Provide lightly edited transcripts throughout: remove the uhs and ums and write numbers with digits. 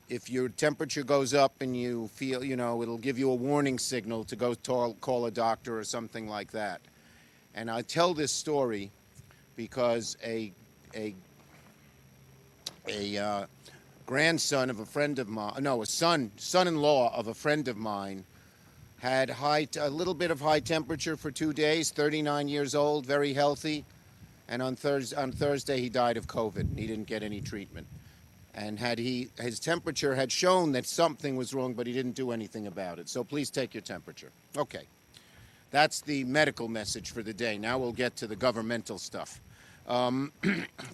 if your temperature goes up and you feel, it'll give you a warning signal to go call a doctor or something like that. And I tell this story because a a grandson of a friend of mine, no, a son-in-law of a friend of mine, had a little bit of high temperature for 2 days. 39 years old, very healthy, and on Thursday he died of COVID. He didn't get any treatment, and his temperature had shown that something was wrong, but he didn't do anything about it. So please take your temperature. Okay, that's the medical message for the day. Now we'll get to the governmental stuff.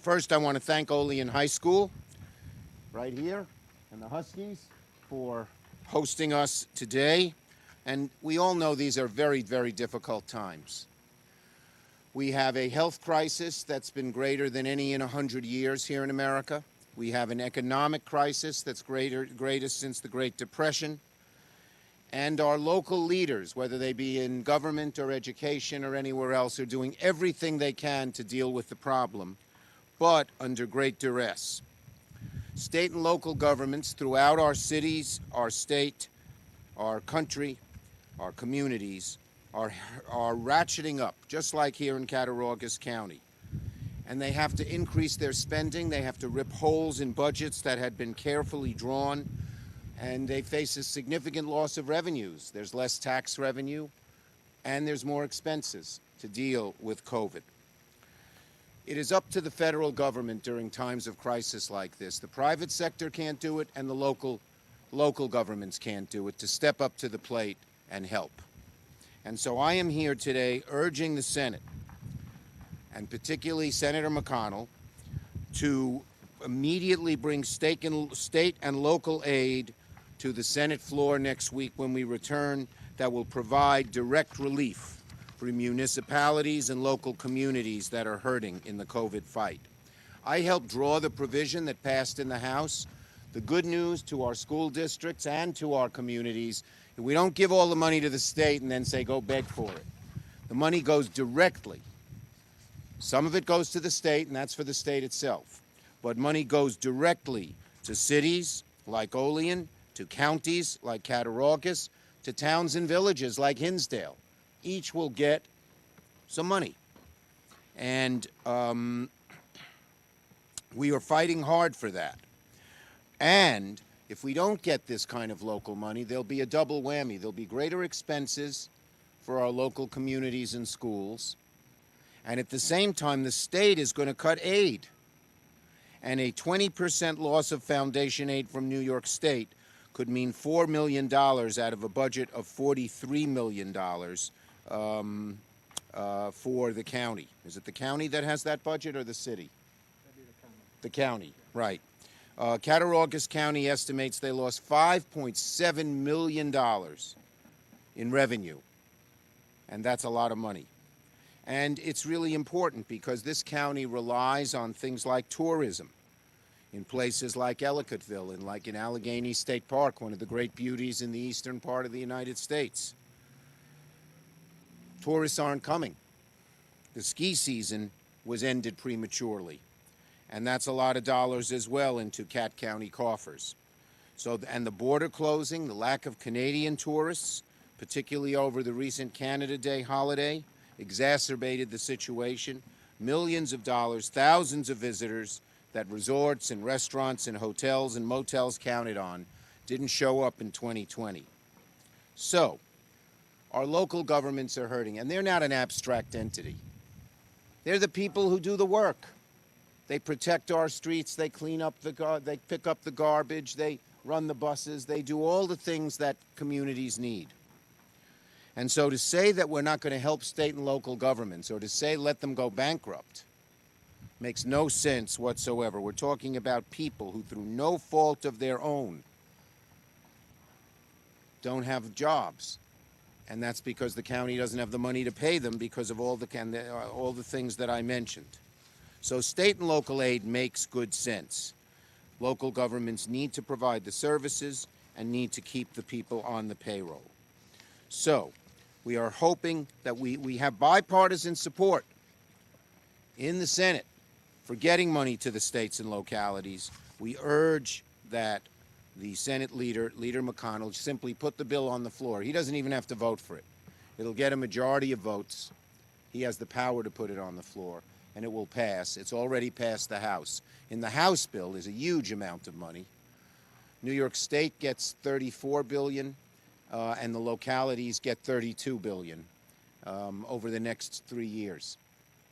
First, I want to thank Olean High School, right here, and the Huskies for hosting us today. And we all know these are very, very difficult times. We have a health crisis that's been greater than any in 100 years here in America. We have an economic crisis that's greatest since the Great Depression. And our local leaders, whether they be in government or education or anywhere else, are doing everything they can to deal with the problem, but under great duress. State and local governments throughout our cities, our state, our country, our communities are ratcheting up, just like here in Cattaraugus County. And they have to increase their spending. They have to rip holes in budgets that had been carefully drawn. And they face a significant loss of revenues. There's less tax revenue, and there's more expenses to deal with COVID. It is up to the federal government during times of crisis like this. The private sector can't do it, and the local governments can't do it, to step up to the plate and help. And so I am here today urging the Senate, and particularly Senator McConnell, to immediately bring state and local aid to the Senate floor next week when we return, that will provide direct relief for municipalities and local communities that are hurting in the COVID fight. I helped draw the provision that passed in the House. The good news to our school districts and to our communities, we don't give all the money to the state and then say, go beg for it. The money goes directly. Some of it goes to the state, and that's for the state itself. But money goes directly to cities like Olean, to counties like Cattaraugus, to towns and villages like Hinsdale. Each will get some money. And we are fighting hard for that. And if we don't get this kind of local money, there'll be a double whammy. There'll be greater expenses for our local communities and schools. And at the same time, the state is going to cut aid. And a 20% loss of foundation aid from New York State could mean $4 million out of a budget of $43 million for the county. Is it the county that has that budget, or the city? The county, right. Cattaraugus County estimates they lost $5.7 million in revenue. And that's a lot of money. And it's really important because this county relies on things like tourism in places like Ellicottville and like in Allegheny State Park, one of the great beauties in the eastern part of the United States. Tourists aren't coming. The ski season was ended prematurely. And that's a lot of dollars as well into Cat County coffers. So, and the border closing, the lack of Canadian tourists, particularly over the recent Canada Day holiday, exacerbated the situation. Millions of dollars, thousands of visitors that resorts and restaurants and hotels and motels counted on didn't show up in 2020. So, our local governments are hurting, and they're not an abstract entity. They're the people who do the work. They protect our streets, they clean up they pick up the garbage, they run the buses, they do all the things that communities need. And so to say that we're not going to help state and local governments, or to say let them go bankrupt, makes no sense whatsoever. We're talking about people who, through no fault of their own, don't have jobs. And that's because the county doesn't have the money to pay them because of all the things that I mentioned. So state and local aid makes good sense. Local governments need to provide the services and need to keep the people on the payroll. So we are hoping that we have bipartisan support in the Senate for getting money to the states and localities. We urge that the Senate leader, Leader McConnell, simply put the bill on the floor. He doesn't even have to vote for it. It'll get a majority of votes. He has the power to put it on the floor, and it will pass. It's already passed the House. In the House bill is a huge amount of money. New York State gets $34 billion, and the localities get $32 billion over the next 3 years.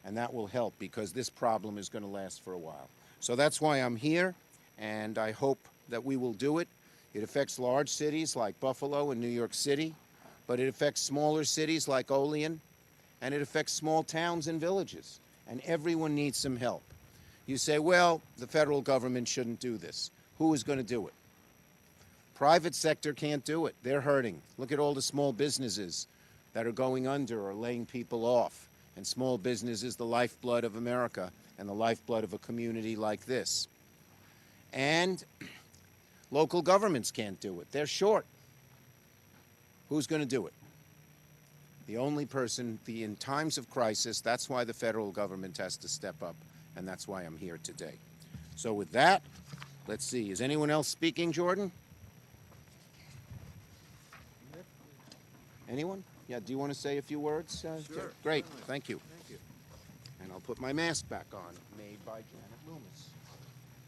And that will help because this problem is going to last for a while. So that's why I'm here, and I hope that we will do it. It affects large cities like Buffalo and New York City, but it affects smaller cities like Olean, and it affects small towns and villages, and everyone needs some help. You say, well, the federal government shouldn't do this. Who is going to do it? Private sector can't do it. They're hurting. Look at all the small businesses that are going under or laying people off. And small business is the lifeblood of America and the lifeblood of a community like this. And local governments can't do it. They're short. Who's going to do it? The only person, in times of crisis, that's why the federal government has to step up, and that's why I'm here today. So with that, let's see. Is anyone else speaking, Jordan? Anyone? Yeah, do you want to say a few words? Sure. Great, thank you. Thank you. And I'll put my mask back on, made by Janet Loomis.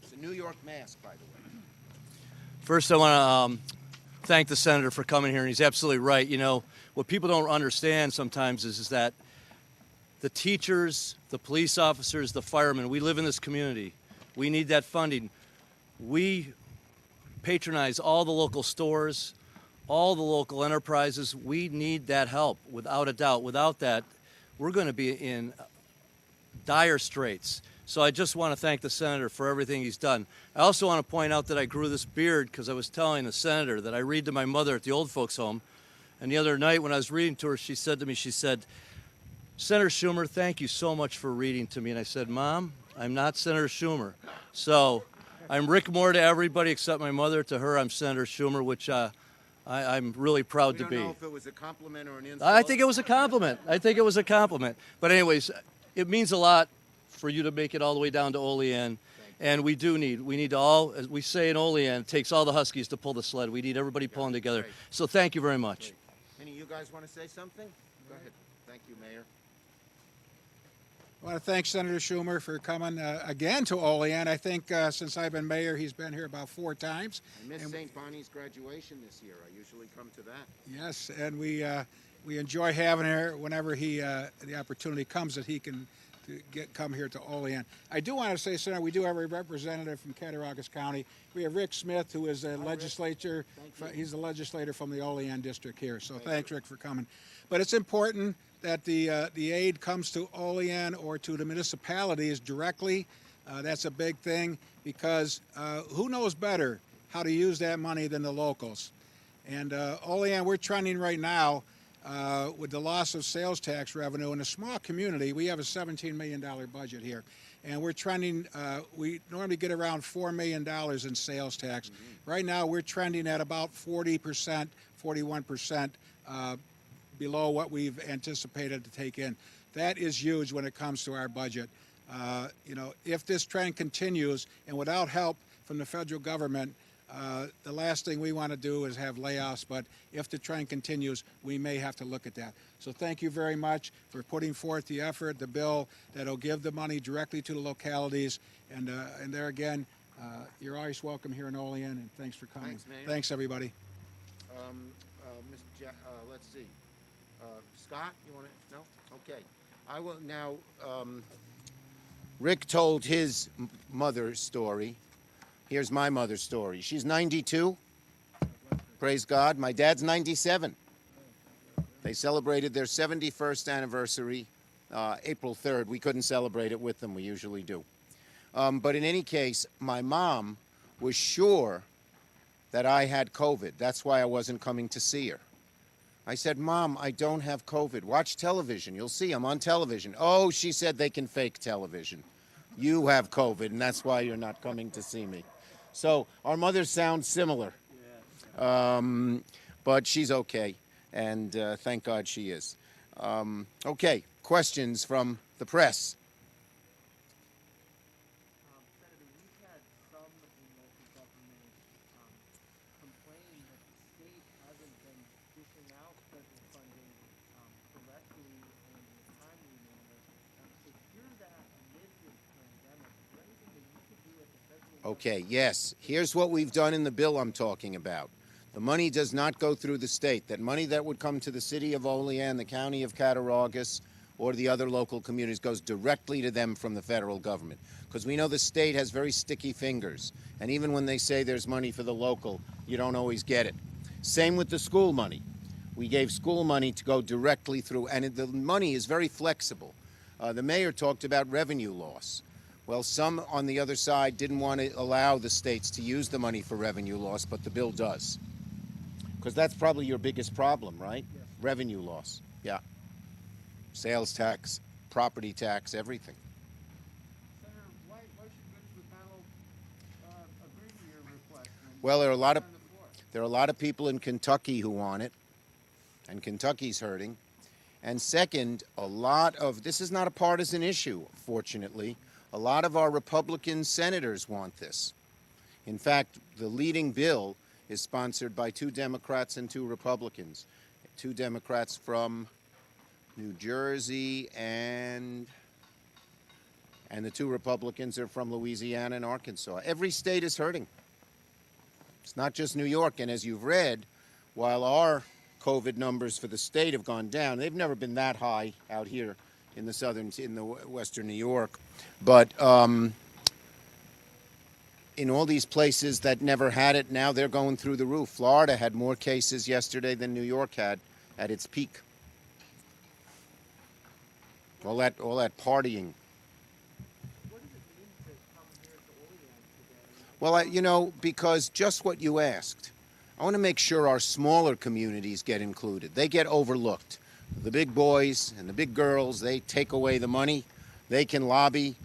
It's a New York mask, by the way. First, I want to thank the senator for coming here, and he's absolutely right. You know, what people don't understand sometimes is that the teachers, the police officers, the firemen, we live in this community. We need that funding. We patronize all the local stores, all the local enterprises. We need that help, without a doubt. Without that, we're going to be in dire straits. So I just want to thank the senator for everything he's done. I also want to point out that I grew this beard because I was telling the senator that I read to my mother at the old folks' home. And the other night when I was reading to her, she said to me, she said, Senator Schumer, thank you so much for reading to me. And I said, Mom, I'm not Senator Schumer. So I'm Rick Moore to everybody except my mother. To her, I'm Senator Schumer, which I'm really proud to be. We don't know if it was a compliment or an insult. I think it was a compliment. I think it was a compliment. But anyways, it means a lot for you to make it all the way down to Olean. And we need to all, as we say in Olean, it takes all the Huskies to pull the sled. We need everybody pulling together. Great. So thank you very much. Great. Any of you guys want to say something? Go ahead. Thank you, Mayor. I want to thank Senator Schumer for coming again to Olean. I think since I've been mayor, he's been here about 4 times. I missed St. Bonnie's graduation this year. I usually come to that. Yes, and we enjoy having her whenever the opportunity comes that he can come here to Olean. I do want to say, Senator, we do have a representative from Cattaraugus County. We have Rick Smith, who is a legislator. He's a legislator from the Olean district here. So thanks, Rick, for coming. But it's important that the aid comes to Olean or to the municipalities directly. That's a big thing because who knows better how to use that money than the locals? And Olean, we're trending right now with the loss of sales tax revenue in a small community. We have a $17 million budget here, and we're trending. We normally get around $4 million in sales tax. Mm-hmm. Right now, we're trending at about 40%, 41%. Below what we've anticipated to take in. That is huge when it comes to our budget. You know, if this trend continues and without help from the federal government, the last thing we want to do is have layoffs, but if the trend continues, we may have to look at that. So thank you very much for putting forth the effort, the bill that'll give the money directly to the localities. And there again, you're always welcome here in Olean, and thanks for coming. Thanks, Mayor. Thanks, everybody. Let's see. Scott, you want to? No? Okay. I will now. Rick told his mother's story. Here's my mother's story. She's 92. Praise God. My dad's 97. They celebrated their 71st anniversary April 3rd. We couldn't celebrate it with them. We usually do. But in any case, my mom was sure that I had COVID. That's why I wasn't coming to see her. I said, Mom, I don't have COVID. Watch television. You'll see I'm on television. Oh, she said they can fake television. You have COVID, and that's why you're not coming to see me. So our mothers sound similar. But she's okay, and thank God she is. Okay, questions from the press. Senator, we've had some of the local government addition now federal funding correctly and in a timely manner. To hear that amid this pandemic, is there anything that you could do at the federal level? Okay, yes. Here's what we've done in the bill I'm talking about. The money does not go through the state. That money that would come to the city of Olean, the county of Cattaraugus, or the other local communities goes directly to them from the federal government. Because we know the state has very sticky fingers. And even when they say there's money for the local, you don't always get it. Same with the school money. We gave school money to go directly through, and the money is very flexible. The mayor talked about revenue loss. Well, some on the other side didn't want to allow the states to use the money for revenue loss, but the bill does. Because that's probably your biggest problem, right? Yes. Revenue loss. Yeah. Sales tax, property tax, everything. Senator, why should Ridgewood Panel agree to your request? Well, there are a lot of On the floor? there are a lot of people in Kentucky who want it, and Kentucky's hurting. And second, this is not a partisan issue, fortunately. A lot of our Republican senators want this. In fact, the leading bill is sponsored by 2 Democrats and 2 Republicans. 2 Democrats from New Jersey and the 2 Republicans are from Louisiana and Arkansas. Every state is hurting. It's not just New York. And as you've read, while our COVID numbers for the state have gone down, they've never been that high out here in the western New York. But in all these places that never had it, now they're going through the roof. Florida had more cases yesterday than New York had at its peak. All that partying. What does it mean to come here to Olean today? Well, because just what you asked, I want to make sure our smaller communities get included. They get overlooked. The big boys and the big girls, they take away the money. They can lobby.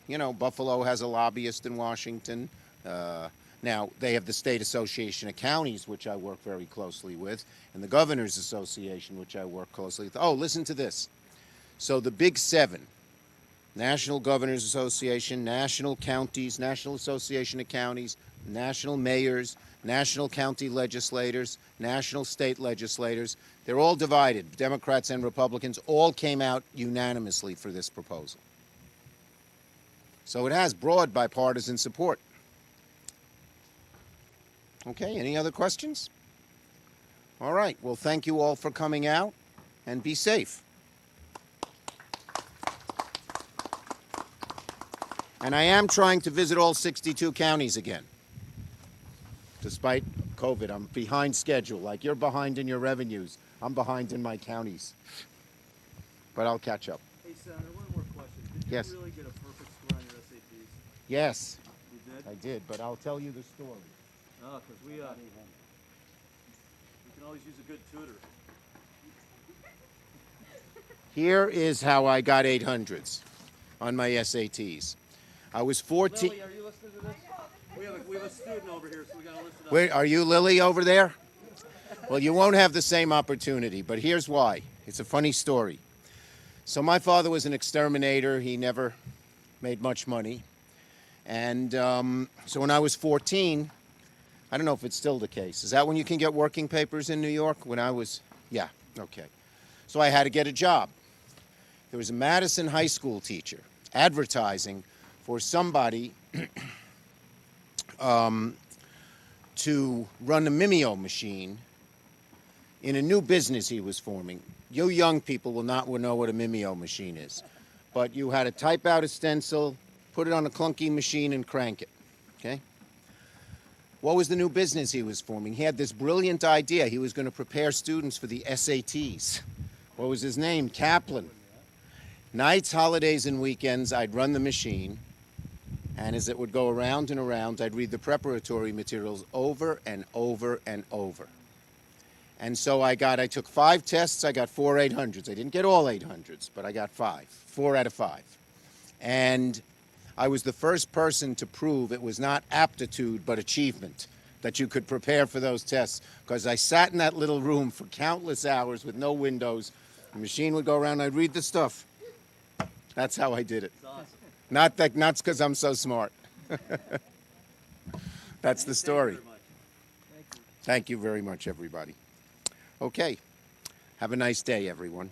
Buffalo has a lobbyist in Washington. Now, they have the State Association of Counties, which I work very closely with, and the Governors Association, which I work closely with. Oh, listen to this. So the Big 7, National Governors Association, National Counties, National Association of Counties, National Mayors, National County Legislators, National State Legislators, they're all divided. Democrats and Republicans all came out unanimously for this proposal. So it has broad bipartisan support. Okay, any other questions? All right, well, thank you all for coming out, and be safe. And I am trying to visit all 62 counties again. Despite COVID, I'm behind schedule. Like you're behind in your revenues, I'm behind in my counties. But I'll catch up. Hey, Senator, one more question. Did Yes. you really get a perfect score on your SATs? Yes, You did? I did, but I'll tell you the story. Oh, because we can always use a good tutor. Here is how I got 800s on my SATs. I was 14. Lily, are you listening to this? We have a student over here, so we got to listen up. Wait, are you Lily over there? Well, you won't have the same opportunity, but here's why. It's a funny story. So my father was an exterminator. He never made much money. And so when I was 14, I don't know if it's still the case. Is that when you can get working papers in New York? Yeah, okay. So I had to get a job. There was a Madison high school teacher advertising for somebody to run a Mimeo machine in a new business he was forming. You young people will not know what a Mimeo machine is. But you had to type out a stencil, put it on a clunky machine, and crank it. Okay? What was the new business he was forming? He had this brilliant idea. He was going to prepare students for the SATs. What was his name? Kaplan. Nights, holidays, and weekends, I'd run the machine. And as it would go around and around, I'd read the preparatory materials over and over and over. And so I took 5 tests, I got 4 800s. I didn't get all 800s, but I got 4 out of 5. And I was the first person to prove it was not aptitude, but achievement, that you could prepare for those tests. Because I sat in that little room for countless hours with no windows. The machine would go around, I'd read the stuff. That's how I did it. It's awesome. Not because I'm so smart. That's the story. Thank you very much. Thank you very much, everybody. Okay. Have a nice day, everyone.